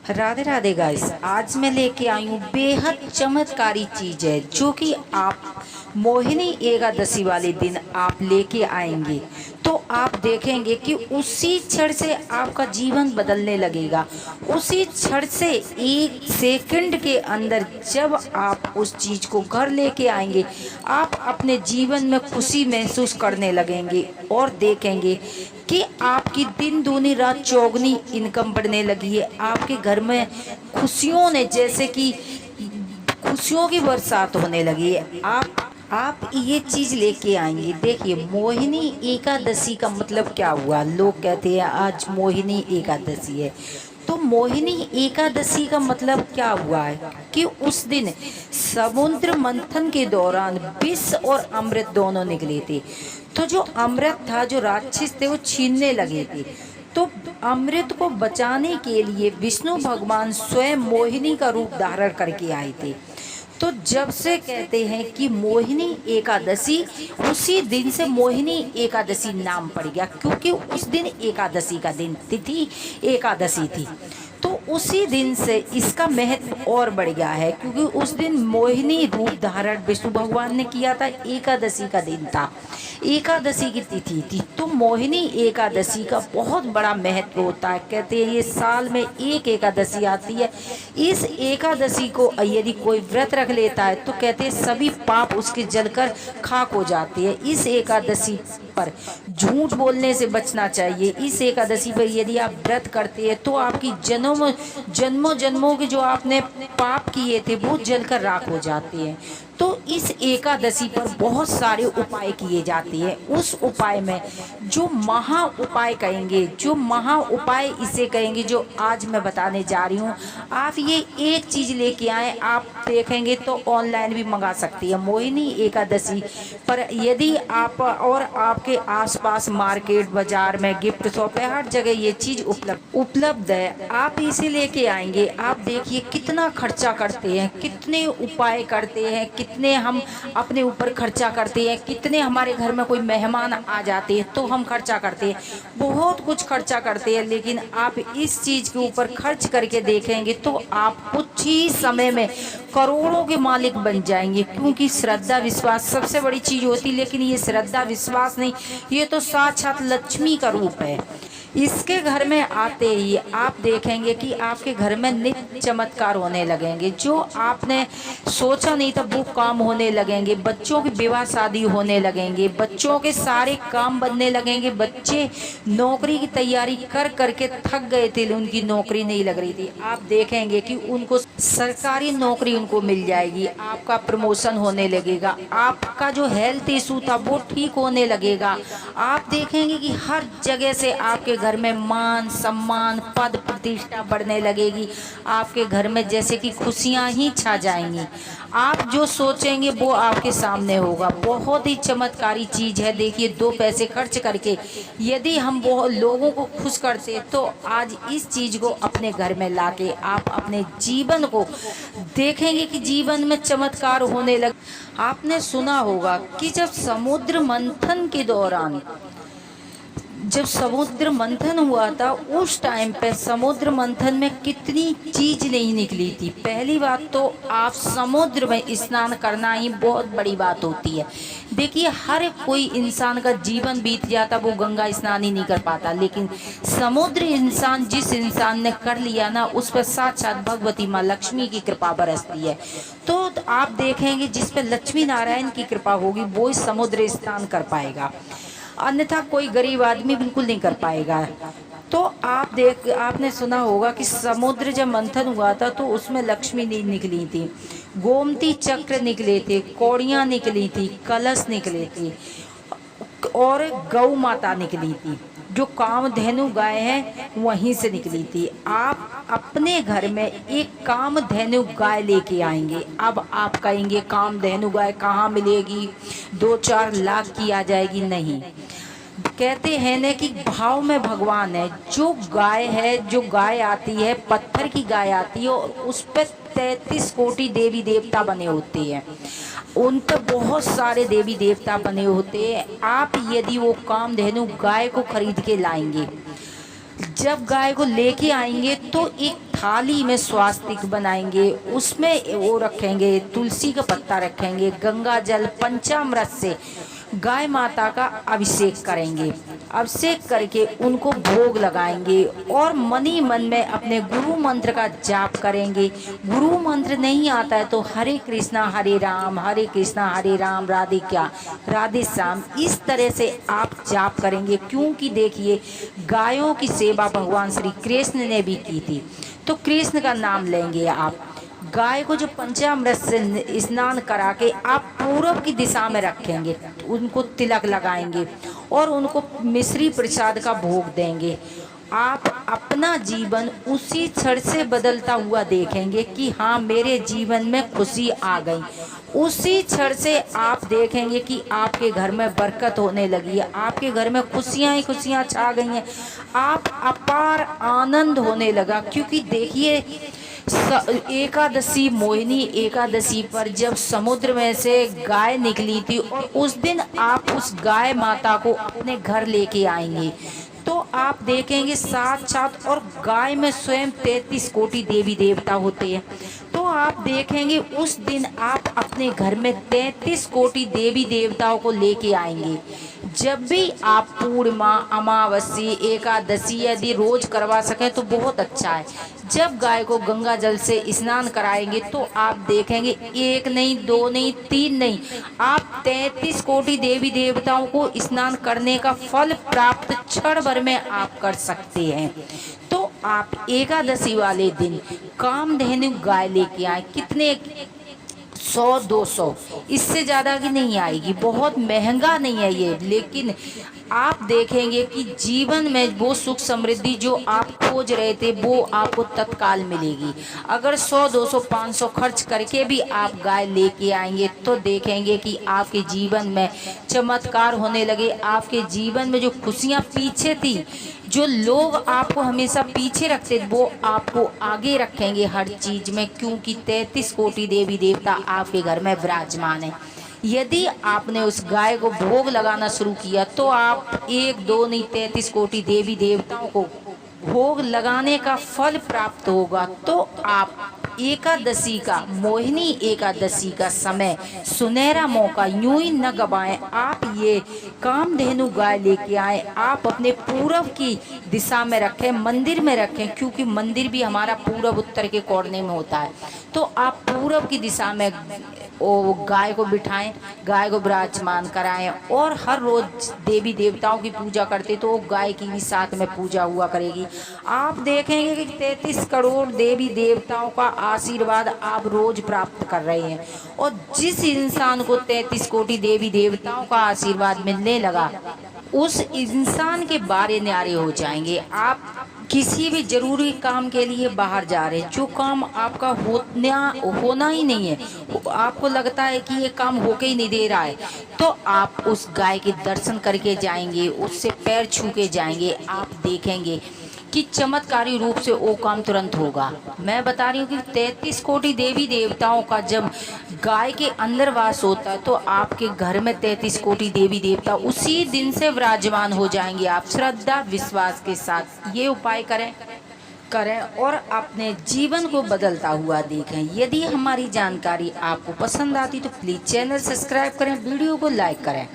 Radhe Radhe guys, आज मैं लेके आई हूँ बेहद चमत्कारी चीज है जो कि आप मोहिनी एकादशी वाले दिन आप लेके आएंगे तो आप देखेंगे कि उसी क्षण से आपका जीवन बदलने लगेगा। उसी क्षण से एक सेकंड के अंदर जब आप उस चीज को घर लेके आएंगे, आप अपने जीवन में खुशी महसूस करने लगेंगे और देखेंगे कि आपकी दिन दूनी रात चौगनी इनकम बढ़ने लगी है। आपके घर में खुशियों ने जैसे कि खुशियों की बरसात होने लगी है। आप ये चीज लेके आएंगे। देखिए, मोहिनी एकादशी का मतलब क्या हुआ। लोग कहते हैं आज मोहिनी एकादशी है, तो मोहिनी एकादशी का मतलब क्या हुआ है कि उस दिन समुद्र मंथन के दौरान विष और अमृत दोनों निकले थे। तो जो अमृत था, जो राक्षस थे, वो छीनने लगे थे। तो अमृत को बचाने के लिए विष्णु भगवान स्वयं मोहिनी का रूप धारण करके आए थे। तो जब से कहते हैं कि मोहिनी एकादशी, उसी दिन से मोहिनी एकादशी नाम पड़ गया, क्योंकि उस दिन एकादशी का दिन, तिथि एकादशी थी। तो उसी दिन से इसका महत्व और बढ़ गया है, क्योंकि उस दिन मोहिनी रूप धारण विष्णु भगवान ने किया था। एकादशी का दिन था, एकादशी की तिथि थी। तो मोहिनी एकादशी का बहुत बड़ा महत्व होता है। कहते हैं ये साल में एक एकादशी आती है। इस एकादशी को यदि कोई व्रत रख लेता है तो कहते हैं सभी पाप उसके जलकर खाक हो जाते हैं। इस एकादशी पर झूठ बोलने से बचना चाहिए। इस एकादशी पर यदि आप व्रत करते हैं तो आपकी जन्मों जन्मों के जो आपने पाप किए थे वो जलकर राख हो जाते हैं। तो इस एकादशी पर बहुत सारे उपाय किए जाते हैं। उस उपाय में जो महा उपाय कहेंगे, जो महा उपाय इसे कहेंगे, जो आज मैं बताने जा रही हूँ। आप ये एक चीज लेके आए, आप देखेंगे तो ऑनलाइन भी मंगा सकती है मोहिनी एकादशी पर। यदि आप और आपके आसपास मार्केट बाजार में गिफ्ट शॉप है, हर जगह ये चीज उपलब्ध है। आप इसे लेके आएंगे, आप देखिए कितना खर्चा करते हैं, कितने उपाय करते हैं, कितने हम अपने ऊपर खर्चा करते हैं, कितने हमारे घर में कोई मेहमान आ जाते हैं तो हम खर्चा करते हैं, बहुत कुछ खर्चा करते हैं। लेकिन आप इस चीज के ऊपर खर्च करके देखेंगे तो आप कुछ ही समय में करोड़ों के मालिक बन जाएंगे, क्योंकि श्रद्धा विश्वास सबसे बड़ी चीज होती है। लेकिन ये श्रद्धा विश्वास नहीं, ये तो साक्षात लक्ष्मी का रूप है। इसके घर में आते ही आप देखेंगे कि आपके घर में नित्य चमत्कार होने लगेंगे। जो आपने सोचा नहीं था वो काम होने लगेंगे। बच्चों की विवाह शादी होने लगेंगे, बच्चों के सारे काम बनने लगेंगे। बच्चे नौकरी की तैयारी कर करके थक गए थे, उनकी नौकरी नहीं लग रही थी। आप देखेंगे कि उनको सरकारी नौकरी उनको मिल जाएगी, आपका प्रमोशन होने लगेगा, आपका जो हेल्थ इशू था वो ठीक होने लगेगा। आप देखेंगे कि हर जगह से आपके घर में मान सम्मान पद प्रतिष्ठा बढ़ने लगेगी। आपके घर में जैसे कि खुशियां ही छा जाएंगी। आप जो सोचेंगे वो आपके सामने होगा। बहुत ही चमत्कारी चीज है। देखिए, 2 पैसे खर्च करके यदि हम वो लोगों को खुश करते तो आज इस चीज को अपने घर में लाके आप अपने जीवन को देखेंगे कि जीवन में चमत्कार होने लगे। आपने सुना होगा कि जब समुद्र मंथन हुआ था, उस टाइम पे समुद्र मंथन में कितनी चीज नहीं निकली थी। पहली बात तो आप समुद्र में स्नान करना ही बहुत बड़ी बात होती है। देखिए, हर कोई इंसान का जीवन बीत जाता, वो गंगा स्नान ही नहीं कर पाता, लेकिन समुद्र इंसान जिस इंसान ने कर लिया ना, उस पर साक्षात भगवती माँ लक्ष्मी की कृपा बरसती है। तो आप देखेंगे जिस पर लक्ष्मी नारायण की कृपा होगी वो इस समुद्र स्नान कर पाएगा, अन्यथा कोई गरीब आदमी बिल्कुल नहीं कर पाएगा। तो आपने सुना होगा कि समुद्र जब मंथन हुआ था तो उसमें लक्ष्मी नहीं निकली थी, गोमती चक्र निकले थे, कौड़ियाँ निकली थी, कलश निकले थे और गौ माता निकली थी। जो कामधेनु गाय है वहीं से निकली थी। आप अपने घर में एक कामधेनु गाय लेके आएंगे। अब आप कहेंगे कामधेनु गाय कहाँ मिलेगी, 2-4 लाख की आ जाएगी? नहीं, कहते हैं ना कि भाव में भगवान है। जो गाय है, जो गाय आती है, पत्थर की गाय आती है और उस पर 33 कोटि देवी देवता बने होते हैं। उन पर बहुत सारे देवी देवता बने होते हैं। आप यदि वो कामधेनु गाय को खरीद के लाएंगे, जब गाय को लेके आएंगे तो एक थाली में स्वास्तिक बनाएंगे, उसमें वो रखेंगे, तुलसी का पत्ता रखेंगे, गंगा जल पंचामृत से गाय माता का अभिषेक करेंगे। अभिषेक करके उनको भोग लगाएंगे और मन ही मन में अपने गुरु मंत्र का जाप करेंगे। गुरु मंत्र नहीं आता है तो हरे कृष्णा हरे राम, हरे कृष्णा हरे राम, राधे क्या राधे श्याम, इस तरह से आप जाप करेंगे। क्योंकि देखिए, गायों की सेवा भगवान श्री कृष्ण ने भी की थी, तो कृष्ण का नाम लेंगे आप। गाय को जो पंचामृत से स्नान करा के आप पूरब की दिशा में रखेंगे, उनको तिलक लगाएंगे और उनको मिश्री प्रसाद का भोग देंगे। आप अपना जीवन उसी क्षण से बदलता हुआ देखेंगे कि हाँ, मेरे जीवन में खुशी आ गई। उसी क्षण से आप देखेंगे कि आपके घर में बरकत होने लगी है, आपके घर में खुशियाँ ही खुशियाँ छा गई हैं, आप अपार आनंद होने लगा। क्योंकि देखिए, एकादशी, मोहिनी एकादशी पर जब समुद्र में से गाय निकली थी और उस दिन आप उस गाय माता को अपने घर लेके आएंगे, तो आप देखेंगे साथ और गाय में स्वयं 33 कोटि देवी देवता होते हैं। तो आप देखेंगे उस दिन आप अपने घर में 33 कोटि देवी देवताओं को लेके आएंगे। जब भी आप पूर्णिमा, अमावस्या, एकादशी यदि रोज करवा सकें तो बहुत अच्छा है। जब गाय को गंगा जल से स्नान कराएंगे तो आप देखेंगे एक नहीं, दो नहीं, तीन नहीं, आप 33 कोटि देवी देवताओं को स्नान करने का फल प्राप्त क्षण भर में आप कर सकते हैं। तो आप एकादशी वाले दिन कामधेनु गाय लेके आए। कितने? 100-200, इससे ज़्यादा की नहीं आएगी। बहुत महंगा नहीं है ये, लेकिन आप देखेंगे कि जीवन में वो सुख समृद्धि जो आप खोज रहे थे वो आपको तत्काल मिलेगी। अगर 100-200, 500 खर्च करके भी आप गाय लेके आएंगे तो देखेंगे कि आपके जीवन में चमत्कार होने लगे। आपके जीवन में जो खुशियाँ पीछे थी, जो लोग आपको हमेशा पीछे रखते, वो आपको आगे रखेंगे हर चीज में। क्योंकि 33 कोटि देवी देवता आपके घर में विराजमान है। यदि आपने उस गाय को भोग लगाना शुरू किया तो आप 1-2 नहीं, 33 कोटि देवी देवताओं को भोग लगाने का फल प्राप्त होगा। तो आप एकादशी का, मोहिनी एकादशी का समय, सुनहरा मौका यूं ही न गवाएं। आप ये कामधेनु गाय लेके आए, आप अपने पूरब की दिशा में रखें, मंदिर में रखें, क्योंकि मंदिर भी हमारा पूरब उत्तर के कोने में होता है। तो आप पूरब की दिशा में वो गाय को बिठाएं, गाय को विराजमान कराएं और हर रोज देवी देवताओं की पूजा करते तो वो गाय की भी साथ में पूजा हुआ करेगी। आप देखेंगे कि 33 करोड़ देवी देवताओं का आशीर्वाद आप रोज प्राप्त कर रहे हैं। और जिस इंसान को 33 कोटि देवी देवताओं का आशीर्वाद मिलने लगा, उस इंसान के बारे न्यारे हो जाएंगे। आप किसी भी जरूरी काम के लिए बाहर जा रहे हैं, जो काम आपका होना ही नहीं है, आपको लगता है कि ये काम होके ही नहीं दे रहा है, तो आप उस गाय के दर्शन करके जाएंगे, उससे पैर छू के जाएंगे। आप देखेंगे कि चमत्कारी रूप से वो काम तुरंत होगा। मैं बता रही हूँ कि 33 कोटि देवी देवताओं का जब गाय के अंदर वास होता है तो आपके घर में 33 कोटि देवी देवता उसी दिन से विराजमान हो जाएंगे। आप श्रद्धा विश्वास के साथ ये उपाय करें और अपने जीवन को बदलता हुआ देखें। यदि हमारी जानकारी आपको पसंद आती तो प्लीज़ चैनल सब्सक्राइब करें, वीडियो को लाइक करें।